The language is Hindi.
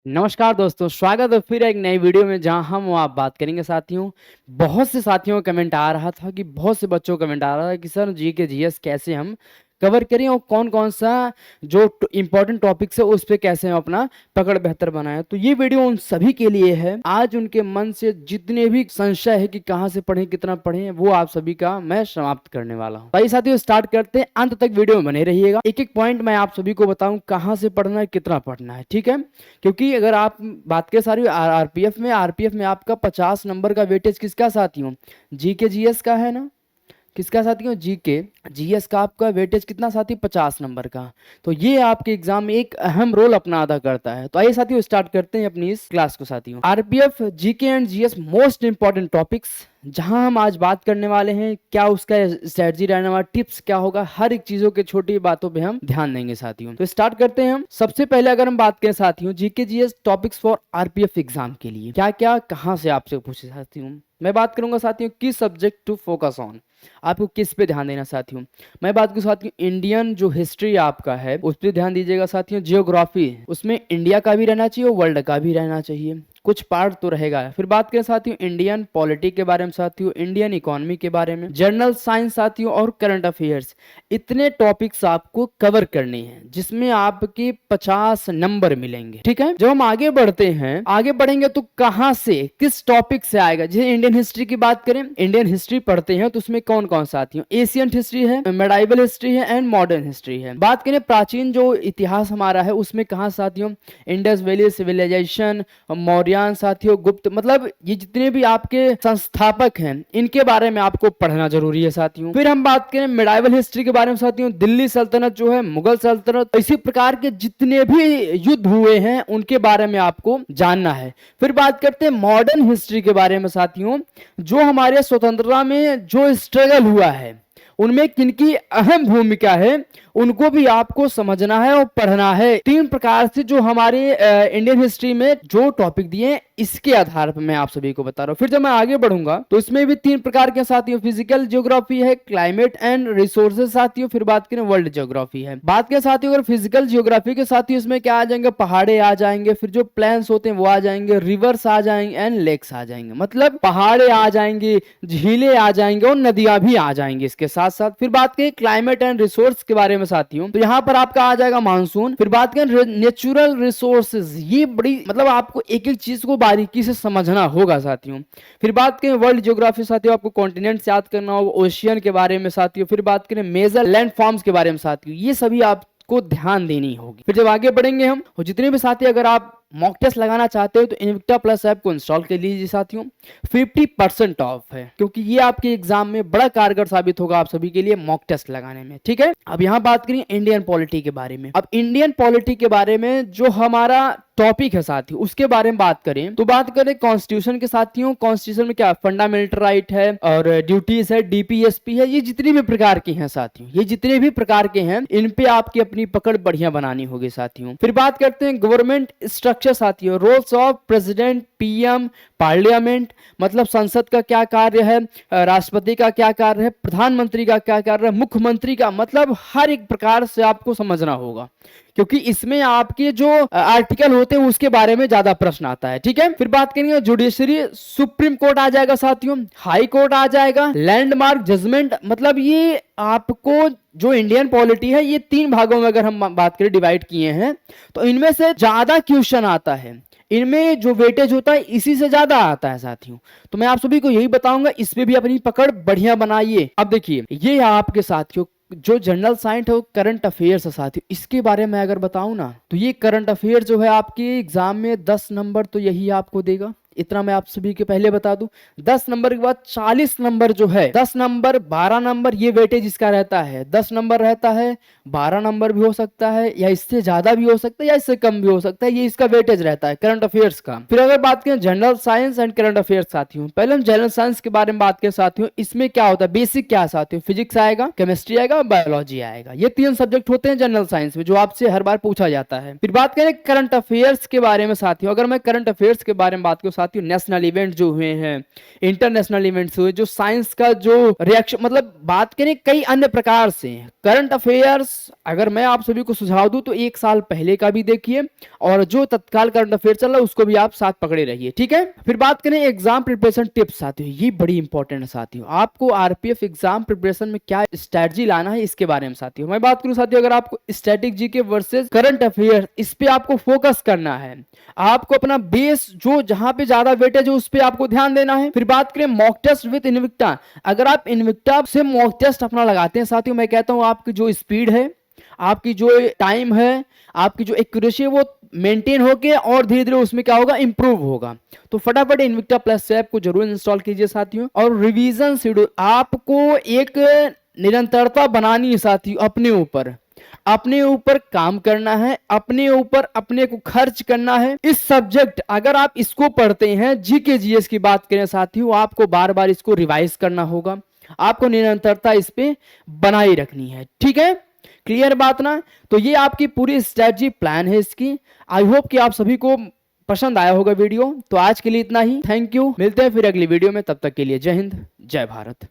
नमस्कार दोस्तों, स्वागत है फिर एक नई वीडियो में जहां हम आप बात करेंगे साथियों। बहुत से साथियों का कमेंट आ रहा था कि बहुत से बच्चों का कमेंट आ रहा था कि सर जी के जीएस कैसे हम कवर करें और कौन कौन सा जो इम्पोर्टेंट टॉपिक्स है उस पे कैसे हम अपना पकड़ बेहतर बनाएं। तो ये वीडियो उन सभी के लिए है। आज उनके मन से जितने भी संशय है कि कहाँ से पढ़ें कितना पढ़ें वो आप सभी का मैं समाप्त करने वाला हूँ। भाई साथियों स्टार्ट करते हैं, अंत तक वीडियो में बने रहिएगा। एक एक पॉइंट मैं आप सभी को बताऊं कहाँ से पढ़ना है कितना पढ़ना है, ठीक है। क्योंकि अगर आप बात करें सारी आरपीएफ में आपका 50 नंबर का वेटेज किसका साथियों, जीके जीएस का है ना। किसका साथियों, जीके जीएस का आपका वेटेज कितना साथी, 50 नंबर का। तो ये आपके एग्जाम में एक अहम रोल अपना अदा करता है। तो आइए साथियों स्टार्ट करते हैं अपनी इस क्लास को साथियों। RPF GK and GS most important topics जहां हम आज बात करने वाले हैं, क्या उसका स्ट्रेटजी रहने वाला, टिप्स क्या होगा, हर एक चीजों के छोटी बातों पे हम ध्यान देंगे साथियों। तो स्टार्ट करते हैं हम। सबसे पहले अगर हम बात करें साथियों GK GS topics for RPF exam के लिए क्या क्या कहां से आपसे पूछे साथियों, मैं बात करूंगा साथियों किस सब्जेक्ट टू फोकस ऑन, आपको किस पे ध्यान देना साथियों। मैं बात करूं साथियों इंडियन जो हिस्ट्री आपका है उस पर ध्यान दीजिएगा साथियों। जियोग्राफी उसमें इंडिया का भी रहना चाहिए और वर्ल्ड का भी रहना चाहिए, कुछ पार्ट तो रहेगा। फिर बात करें साथियों इंडियन पॉलिटी के बारे में साथियों, इंडियन इकोनॉमी के बारे में, जनरल साइंस साथियों और करंट अफेयर्स। इतने टॉपिक्स आपको कवर करने हैं जिसमें आपके 50 नंबर मिलेंगे, ठीक है। जब हम आगे बढ़ते हैं, आगे बढ़ेंगे तो कहां से किस टॉपिक से आएगा। जैसे इंडियन हिस्ट्री की बात करें, इंडियन हिस्ट्री पढ़ते हैं तो उसमें कौन कौन साथियों, एशियंट हिस्ट्री है, मेडाइवल हिस्ट्री है एंड मॉडर्न हिस्ट्री है। बात करें प्राचीन जो इतिहास हमारा है उसमें कहां साथियों, इंडस वैली सिविलाइजेशन, मौर्य साथियों, गुप्त, मतलब ये जितने भी आपके संस्थापक हैं इनके बारे में आपको पढ़ना जरूरी है साथियों। फिर हम बात करें मिडाइवल हिस्ट्री के बारे में साथियों, दिल्ली सल्तनत जो है, मुगल सल्तनत, इसी प्रकार के जितने भी युद्ध हुए हैं उनके बारे में आपको जानना है। फिर बात करते हैं मॉडर्न हिस्ट्री के बारे में साथियों, जो हमारे स्वतंत्रता में जो स्ट्रगल हुआ है उनमें किनकी अहम भूमिका है उनको भी आपको समझना है और पढ़ना है। 3 प्रकार से जो हमारे इंडियन हिस्ट्री में जो टॉपिक दिए हैं इसके आधार पर मैं आप सभी को बता रहा हूं। फिर जब मैं आगे बढ़ूंगा तो इसमें भी 3 प्रकार के साथियों, फिजिकल जियोग्राफी है, क्लाइमेट एंड रिसोर्सेज साथियों, फिर बात करें वर्ल्ड जियोग्राफी है। बात करें साथियों अगर फिजिकल जियोग्राफी के साथियों इसमें क्या आ जाएंगे, पहाड़े आ जाएंगे, फिर जो प्लेन्स होते हैं वो आ जाएंगे, रिवर्स आ जाएंगे एंड लेक्स आ जाएंगे, मतलब पहाड़े आ जाएंगे, झीलें आ जाएंगे और नदियां भी आ जाएंगी इसके साथ साथ। फिर बात करें क्लाइमेट एंड रिसोर्स के बारे में साथियों, तो यहां पर आपका आ जाएगा मानसून। फिर बात करें नेचुरल रिसोर्सेज, ये बड़ी मतलब आपको एक एक चीज को बारीकी से समझना होगा साथियों। फिर बात करें वर्ल्ड ज्योग्राफी साथियों, आपको कॉन्टिनेंट्स याद करना होगा, ओशियन के बारे में साथियों। फिर बात करें मेजर लैंड फॉर्म्स के बारे में साथियों, ये सभी आपको ध्यान देनी होगी। फिर जब आगे बढ़ेंगे हम, और जितने भी साथी अगर आप मॉक टेस्ट लगाना चाहते हो तो इनविक्टा प्लस ऐप को इंस्टॉल कर लीजिए साथियों, 50% ऑफ है, क्योंकि ये आपके एग्जाम में बड़ा कारगर साबित होगा आप सभी के लिए मॉक टेस्ट लगाने में, ठीक है। अब यहां बात करें इंडियन पॉलिटी के बारे में। अब इंडियन पॉलिटी के बारे में जो हमारा टॉपिक है साथियों उसके बारे में बात करें तो बात करें कॉन्स्टिट्यूशन के साथियों। कॉन्स्टिट्यूशन में क्या फंडामेंटल राइट है और ड्यूटीज है, डीपीएसपी है, ये जितने भी प्रकार के हैं साथियों, ये जितने भी प्रकार के हैं इन पे आपकी अपनी पकड़ बढ़िया बनानी होगी साथियों। फिर बात करते हैं गवर्नमेंट स्ट्रक्चर साथियों, roles of president, PM, parliament, मतलब संसद का क्या कार्य है, राष्ट्रपति का क्या कार्य है, प्रधानमंत्री का क्या कार्य है, मुख्यमंत्री का, मतलब हर एक प्रकार से आपको समझना होगा, क्योंकि इसमें आपके जो आर्टिकल होते हैं उसके बारे में ज्यादा प्रश्न आता है, ठीक है। फिर बात करेंगे जुडिशरी, सुप्रीम कोर्ट आ जाएगा साथियों, हाई कोर्ट आ जाएगा, लैंडमार्क जजमेंट, मतलब ये आपको जो इंडियन पॉलिटी है ये 3 भागों में अगर हम बात करें डिवाइड किए हैं तो इनमें से ज्यादा क्वेश्चन आता है, इनमें जो वेटेज होता है इसी से ज्यादा आता है साथियों। तो मैं आप सभी को यही बताऊंगा, इसमें भी अपनी पकड़ बढ़िया बनाइए। अब देखिए ये आपके साथियों जो जनरल साइंस है करंट अफेयर्स है साथियों, इसके बारे में अगर बताऊं ना तो ये करंट अफेयर जो है आपके एग्जाम में 10 नंबर तो यही आपको देगा, इतना मैं आप सभी के पहले बता दूं। 10 नंबर के बाद 40 नंबर जो है, 10 नंबर 12 नंबर ये वेटेज इसका रहता है, 10 नंबर रहता है, 12 नंबर भी हो सकता है या इससे ज्यादा भी हो सकता है या इससे कम भी हो सकता है, ये इसका वेटेज रहता है करंट अफेयर्स का। फिर अगर बात करें general science and current affairs साथियों, पहले हम जनरल साइंस के बारे में बात करें साथियों, इसमें क्या होता है बेसिक क्या है साथियों, फिजिक्स आएगा, केमिस्ट्री आएगा, बायोलॉजी आएगा, ये 3 सब्जेक्ट होते हैं जनरल साइंस में जो आपसे हर बार पूछा जाता है। फिर बात करें करंट अफेयर्स के बारे में साथियों, अगर मैं करंट अफेयर्स के बारे में बात करूं साथियों नेशनल इवेंट जो हुए हैं, इंटरनेशनल इवेंट्स हुए, जो साइंस का जो रिएक्शन, मतलब बात करें कई अन्य प्रकार से करंट अफेयर्स, अगर मैं आप सभी को सुझाव दूं तो 1 साल पहले का भी देखिए और जो तत्काल करंट अफेयर चल रहा है उसको भी आप साथ पकड़े रहिए, ठीक है। फिर बात करें एग्जाम प्रिपरेशन टिप्स साथियों, ये बड़ी इंपॉर्टेंट है साथियों। आपको आरपीएफ एग्जाम प्रिपरेशन में क्या स्ट्रेटजी लाना है इसके बारे में साथियों मैं बात करूं साथियों। अगर आपको static GK versus current affair, इस पे आपको फोकस करना है, आपको अपना बेस जो जहां पे ज्यादा वेटेज है उस पे आपको ध्यान देना है। फिर बात करें मॉक टेस्ट विद इनविक्टा, अगर आप इनविक्टा से मॉक टेस्ट अपना लगाते हैं साथियों, मैं कहता हूं आपकी जो स्पीड है, आपकी जो टाइम है, आपकी जो एक्यूरेसी है वो मेंटेन होके और धीरे धीरे उसमें क्या होगा, इंप्रूव होगा। तो फटाफट इनविक्टा प्लस ऐप को जरूर इंस्टॉल कीजिए साथियों। और रिवीजन शेड्यूल, आपको एक निरंतरता बनानी है साथियों, अपने ऊपर काम करना है, अपने ऊपर अपने को खर्च करना है। इस सब्जेक्ट अगर आप इसको पढ़ते हैं, जीके जीएस की बात करें साथियों, आपको बार बार इसको रिवाइज करना होगा, आपको निरंतरता इस पे बनाई रखनी है, ठीक है। क्लियर बात ना। तो ये आपकी पूरी स्ट्रेटजी प्लान है इसकी। आई होप कि आप सभी को पसंद आया होगा वीडियो। तो आज के लिए इतना ही, थैंक यू, मिलते हैं फिर अगली वीडियो में, तब तक के लिए जय हिंद जय भारत।